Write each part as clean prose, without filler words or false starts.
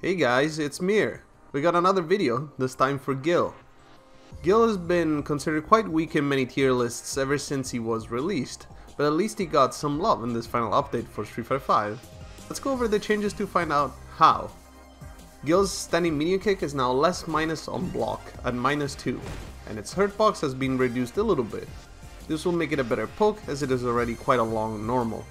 Hey guys, it's Mir. We got another video, this time for Gill. Gill has been considered quite weak in many tier lists ever since he was released, but at least he got some love in this final update for Street Fighter 5. Let's go over the changes to find out how. Gill's standing medium kick is now less minus on block at -2, and its hurt box has been reduced a little bit. This will make it a better poke as it is already quite a long normal.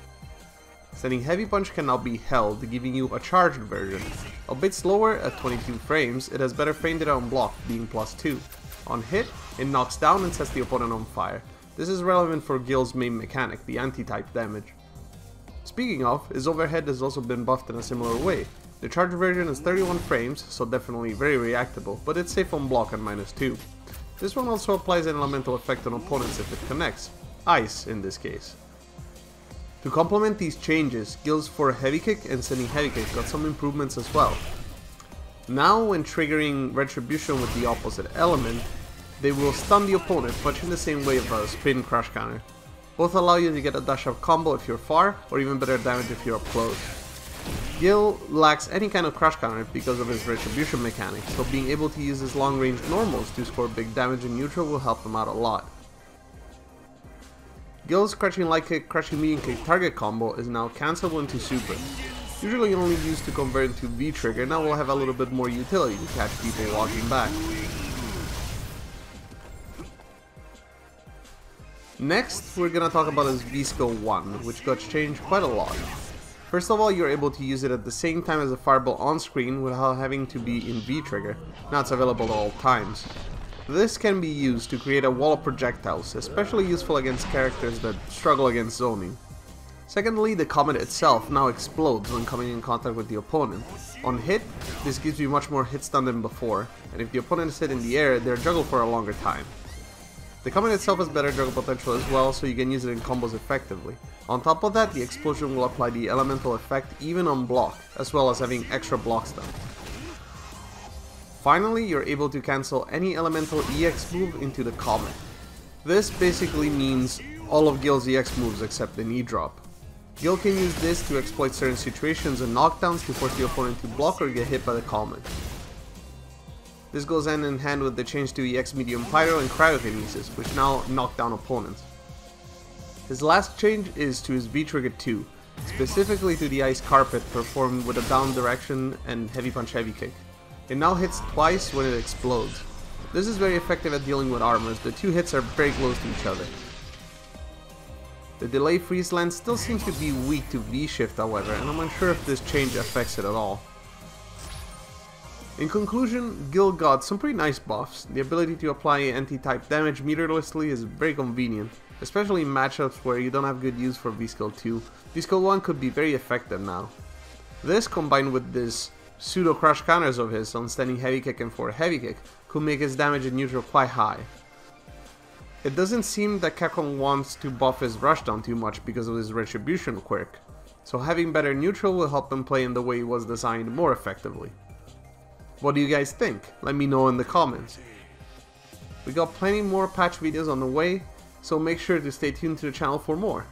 Standing heavy punch can now be held, giving you a charged version. A bit slower at 22 frames, it has better frame data on block, being +2. On hit, it knocks down and sets the opponent on fire. This is relevant for Gill's main mechanic, the anti-type damage. Speaking of, his overhead has also been buffed in a similar way. The charged version is 31 frames, so definitely very reactable, but it's safe on block at -2. This one also applies an elemental effect on opponents if it connects. Ice in this case. To complement these changes, Gill's for heavy kick and standing heavy kick got some improvements as well. Now when triggering retribution with the opposite element, they will stun the opponent much in the same way of a spin crush counter. Both allow you to get a dash up combo if you're far, or even better damage if you're up close. Gill lacks any kind of crush counter because of his retribution mechanic, so being able to use his long range normals to score big damage in neutral will help him out a lot. Gill's crushing light kick, crushing medium kick target combo is now cancelable into super. Usually only used to convert into V trigger, now will have a little bit more utility to catch people walking back. Next, we're gonna talk about his V-Skill 1, which got changed quite a lot. First of all, you're able to use it at the same time as a fireball on screen without having to be in V trigger. Now it's available at all times. This can be used to create a wall of projectiles, especially useful against characters that struggle against zoning. Secondly, the comet itself now explodes when coming in contact with the opponent. On hit, this gives you much more hit stun than before, and if the opponent is hit in the air, they're juggled for a longer time. The comet itself has better juggle potential as well, so you can use it in combos effectively. On top of that, the explosion will apply the elemental effect even on block, as well as having extra block stun. Finally, you're able to cancel any elemental EX move into the comet. This basically means all of Gill's EX moves except the knee drop. Gill can use this to exploit certain situations and knockdowns to force the opponent to block or get hit by the comet. This goes hand in hand with the change to EX medium pyro and cryokinesis, which now knock down opponents. His last change is to his V-Trigger 2, specifically to the ice carpet performed with a down direction and heavy punch heavy kick. It now hits twice when it explodes. This is very effective at dealing with armors, the two hits are very close to each other. The delay freeze land still seems to be weak to V-shift however, and I'm unsure if this change affects it at all. In conclusion, Gill got some pretty nice buffs. The ability to apply anti-type damage meterlessly is very convenient, especially in matchups where you don't have good use for V-Skill 2. V-Skill 1 could be very effective now. This combined with this pseudo crush counters of his on standing heavy kick and for heavy kick could make his damage in neutral quite high. It doesn't seem that Capcom wants to buff his rushdown too much because of his retribution quirk, so having better neutral will help him play in the way he was designed more effectively. What do you guys think? Let me know in the comments. We got plenty more patch videos on the way, so make sure to stay tuned to the channel for more.